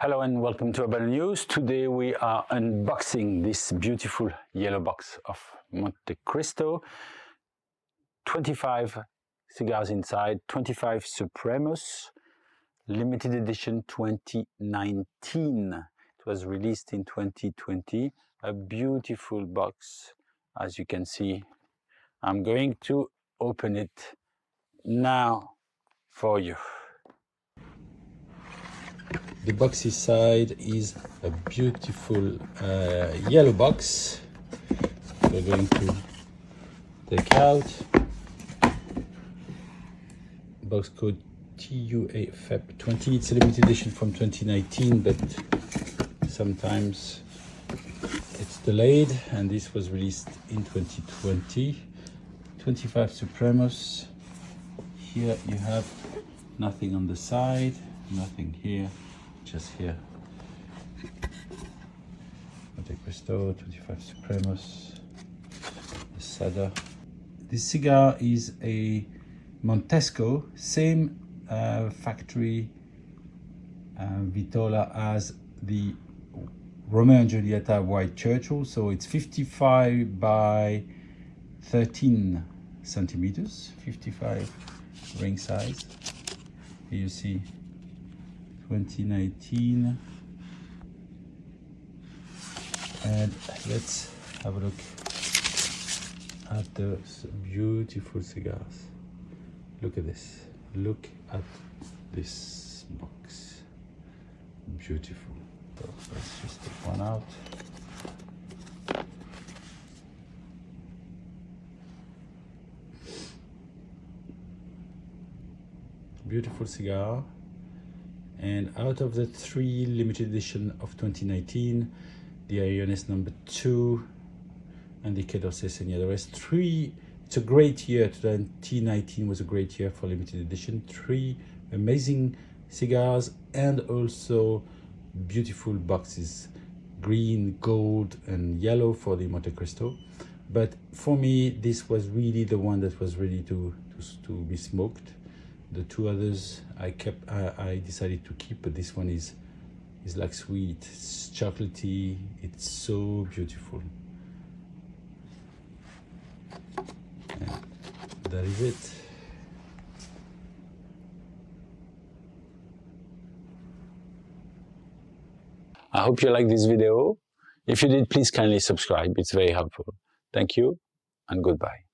Hello and welcome to Urban News. Today we are unboxing this beautiful yellow box of Montecristo. 25 cigars inside, 25 Supremos Limited Edition 2019. It was released in 2020. A beautiful box, as you can see. I'm going to open it now for you. The box inside is a beautiful yellow box. We're going to take out box code TUA FEB 20. It's a limited edition from 2019, but sometimes it's delayed, and this was released in 2020. 25 Supremos. Here you have nothing on the side, nothing here. Just here. Montecristo, 25 Supremos, the Sada. This cigar is a Montesco, same factory vitola as the Romeo and Julieta White Churchill, so it's 55 by 13 centimeters, 55 ring size. Here you see 2019, and let's have a look at the beautiful cigars. Look at this, look at this box, beautiful. So let's just take one out. Beautiful cigar. And out of the 3 limited edition of 2019, the Allones number 2 and the Señadores 3, it's a great year. 2019 was a great year for limited edition. 3 amazing cigars and also beautiful boxes, green, gold and yellow for the Montecristo. But for me, this was really the one that was ready to be smoked. The 2 others I decided to keep, but this one is like sweet, it's chocolatey, it's so beautiful. And that is it. I hope you liked this video. If you did, please kindly subscribe. It's very helpful. Thank you and goodbye.